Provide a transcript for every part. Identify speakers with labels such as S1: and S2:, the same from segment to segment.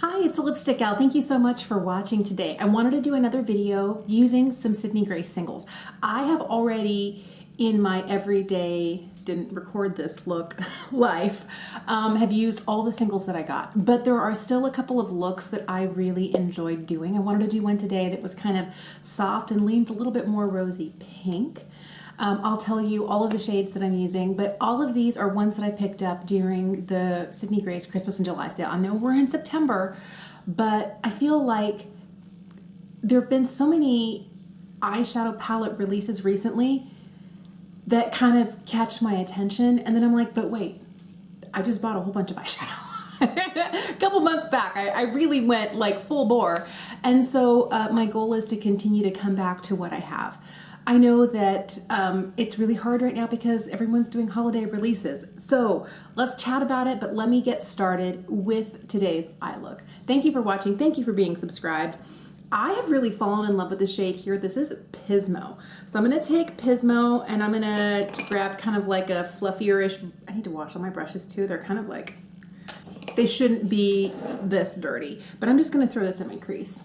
S1: Hi, it's a Lipstick Gal. Thank you so much for watching today. I wanted to do another video using some Sydney Grace singles. I have already, in my everyday, didn't record this look, life, have used all the singles that I got. But there are still a couple of looks that I really enjoyed doing. I wanted to do one today that was kind of soft and leans a little bit more rosy pink. I'll tell you all of the shades that I'm using, but all of these are ones that I picked up during the Sydney Grace Christmas and July sale. I know we're in September, but I feel like there have been so many eyeshadow palette releases recently that kind of catch my attention, and then I'm like, but wait, I just bought a whole bunch of eyeshadow. A couple months back, I really went like full bore, and so my goal is to continue to come back to what I have. I know that it's really hard right now because everyone's doing holiday releases. So let's chat about it, but let me get started with today's eye look. Thank you for watching. Thank you for being subscribed. I have really fallen in love with the shade here. This is Pismo. So I'm gonna take Pismo and I'm gonna grab kind of like a fluffier-ish, I need to wash all my brushes too. They're kind of like, they shouldn't be this dirty, but I'm just gonna throw this in my crease.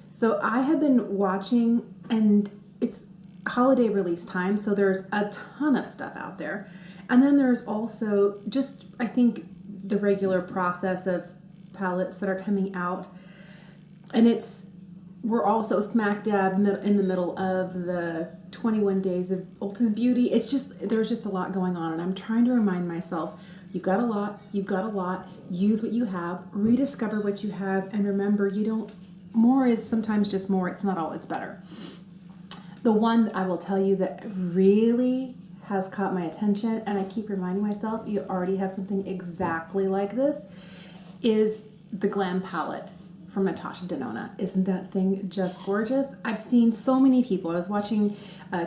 S1: So I have been watching, and it's holiday release time, so there's a ton of stuff out there. And then there's also just, I think, the regular process of palettes that are coming out. And we're also smack dab in the middle of the 21 days of Ulta's Beauty. It's just, there's just a lot going on, and I'm trying to remind myself, you've got a lot, use what you have, rediscover what you have, and remember, more is sometimes just more, it's not always better. The one that I will tell you that really has caught my attention, and I keep reminding myself, you already have something exactly like this, is the Glam Palette from Natasha Denona. Isn't that thing just gorgeous? I've seen so many people. I was watching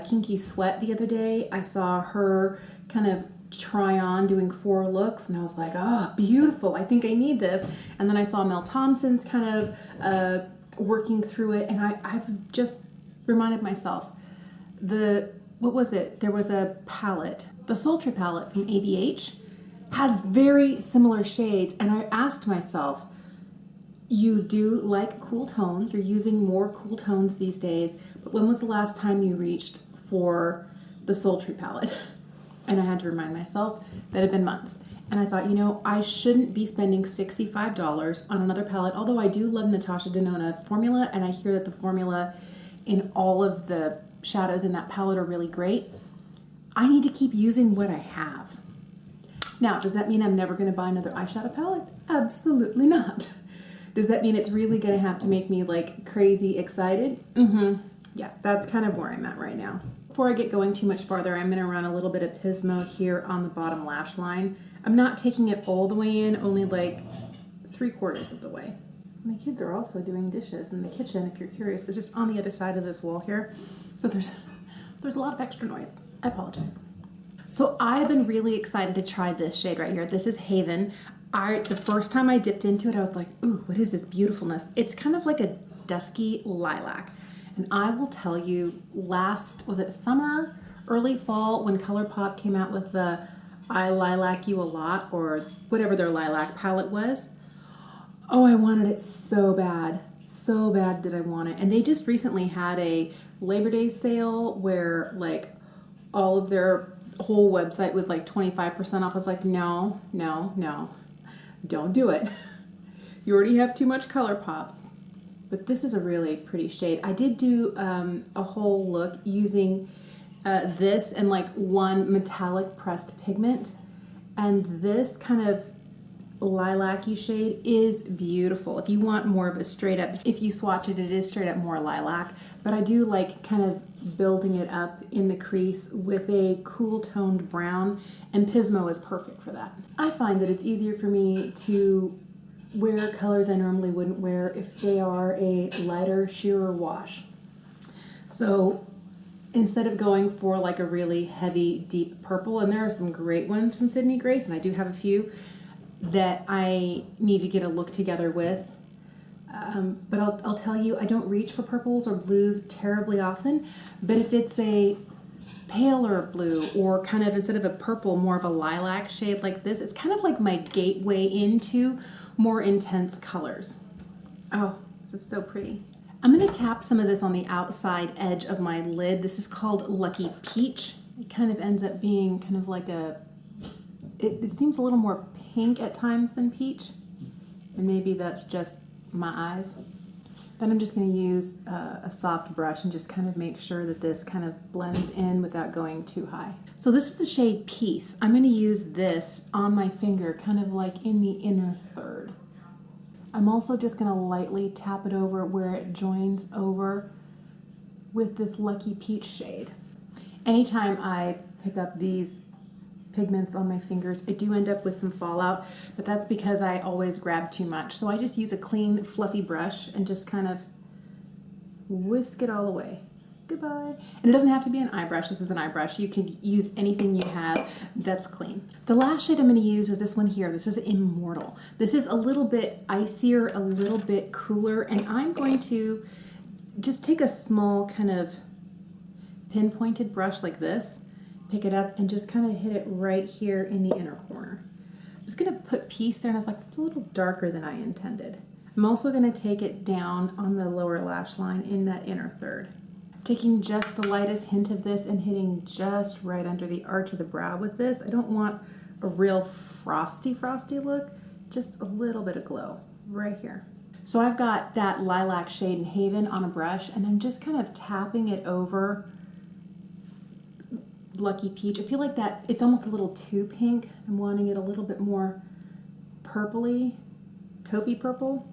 S1: Kinky Sweat the other day. I saw her kind of try on doing 4 looks, and I was like, oh, beautiful. I think I need this. And then I saw Mel Thompson's kind of working through it, and I've just reminded myself, what was it? There was a palette, the Sultry palette from ABH, has very similar shades, and I asked myself, you do like cool tones, you're using more cool tones these days, but when was the last time you reached for the Sultry palette? And I had to remind myself that it had been months. And I thought, I shouldn't be spending $65 on another palette, although I do love Natasha Denona formula, and I hear that the formula in all of the shadows in that palette are really great. I need to keep using what I have. Now, does that mean I'm never going to buy another eyeshadow palette? Absolutely not. Does that mean it's really going to have to make me like crazy excited? Yeah, that's kind of where I'm at right now. Before I get going too much farther, I'm going to run a little bit of Pismo here on the bottom lash line. I'm not taking it all the way in, only like 3/4 of the way. My kids are also doing dishes in the kitchen, if you're curious. They're just on the other side of this wall here. So there's a lot of extra noise. I apologize. So I've been really excited to try this shade right here. This is Haven. The first time I dipped into it, I was like, ooh, what is this beautifulness? It's kind of like a dusky lilac. And I will tell you, was it summer, early fall, when ColourPop came out with the I Lilac You a Lot, or whatever their lilac palette was. Oh, I wanted it so bad. So bad did I want it. And they just recently had a Labor Day sale where like all of their whole website was like 25% off. I was like, no, don't do it. You already have too much ColourPop. But this is a really pretty shade. I did do a whole look using this and like one metallic pressed pigment. And this kind of lilac-y shade is beautiful. If you want more of a straight up, if you swatch it, it is straight up more lilac, but I do like kind of building it up in the crease with a cool toned brown, and Pismo is perfect for that. I find that it's easier for me to wear colors I normally wouldn't wear if they are a lighter, sheerer wash. So instead of going for like a really heavy, deep purple, and there are some great ones from Sydney Grace, and I do have a few that I need to get a look together with. But I'll tell you, I don't reach for purples or blues terribly often, but if it's a paler blue or kind of, instead of a purple, more of a lilac shade like this, it's kind of like my gateway into more intense colors. Oh, this is so pretty. I'm going to tap some of this on the outside edge of my lid. This is called Lucky Peach. It kind of ends up being kind of like it seems a little more pink at times than peach. And maybe that's just my eyes. Then I'm just going to use a soft brush and just kind of make sure that this kind of blends in without going too high. So this is the shade Peace. I'm going to use this on my finger, kind of like in the inner third. I'm also just going to lightly tap it over where it joins over with this Lucky Peach shade. Anytime I pick up these pigments on my fingers, I do end up with some fallout, but that's because I always grab too much. So I just use a clean, fluffy brush and just kind of whisk it all away. Goodbye. And it doesn't have to be an eye brush. This is an eye brush. You can use anything you have that's clean. The last shade I'm going to use is this one here. This is Immortal. This is a little bit icier, a little bit cooler, and I'm going to just take a small kind of pinpointed brush like this, pick it up and just kind of hit it right here in the inner corner. I'm just going to put Peace there, and I was like, it's a little darker than I intended. I'm also going to take it down on the lower lash line in that inner third. Taking just the lightest hint of this and hitting just right under the arch of the brow with this. I don't want a real frosty look, just a little bit of glow right here. So I've got that Lilac shade in Haven on a brush, and I'm just kind of tapping it over Lucky Peach. I feel like that it's almost a little too pink. I'm wanting it a little bit more purpley, taupey purple.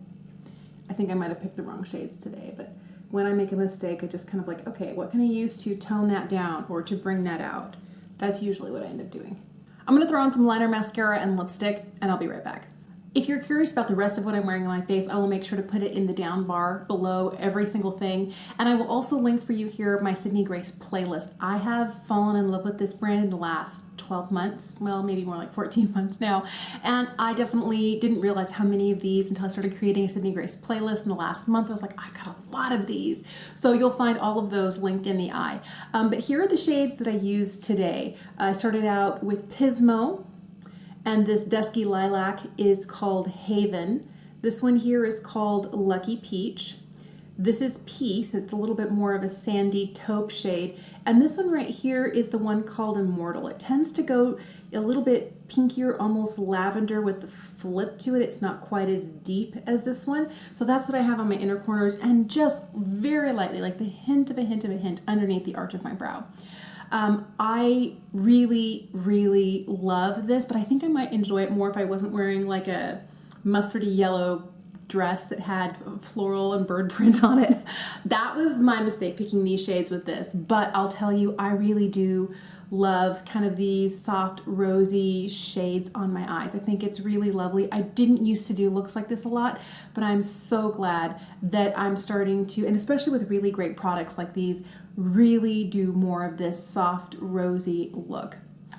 S1: I think I might have picked the wrong shades today, but when I make a mistake, I just kind of like, okay, what can I use to tone that down or to bring that out? That's usually what I end up doing. I'm going to throw on some liner, mascara, and lipstick, and I'll be right back. If you're curious about the rest of what I'm wearing on my face, I will make sure to put it in the down bar below every single thing. And I will also link for you here my Sydney Grace playlist. I have fallen in love with this brand in the last 12 months, well, maybe more like 14 months now. And I definitely didn't realize how many of these until I started creating a Sydney Grace playlist in the last month. I was like, I've got a lot of these. So you'll find all of those linked in the eye. But here are the shades that I used today. I started out with Pismo. And this dusky lilac is called Haven. This one here is called Lucky Peach. This is Peace. It's a little bit more of a sandy taupe shade. And this one right here is the one called Immortal. It tends to go a little bit pinkier, almost lavender with the flip to it. It's not quite as deep as this one. So that's what I have on my inner corners, and just very lightly, like the hint of a hint of a hint underneath the arch of my brow. I really love this, but I think I might enjoy it more if I wasn't wearing like a mustardy yellow dress that had floral and bird print on it. That was my mistake picking these shades with this, but I'll tell you, I really do love kind of these soft rosy shades on my eyes. I think it's really lovely. I didn't used to do looks like this a lot, but I'm so glad that I'm starting to, and especially with really great products like these, really do more of this soft rosy look.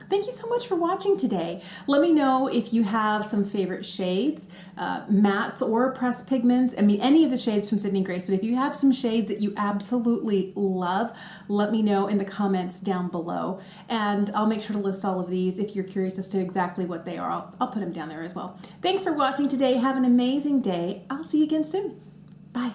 S1: Thank you so much for watching today. Let me know if you have some favorite shades, mattes or pressed pigments. I mean, any of the shades from Sydney Grace, but if you have some shades that you absolutely love, let me know in the comments down below. And I'll make sure to list all of these if you're curious as to exactly what they are. I'll put them down there as well. Thanks for watching today. Have an amazing day. I'll see you again soon. Bye.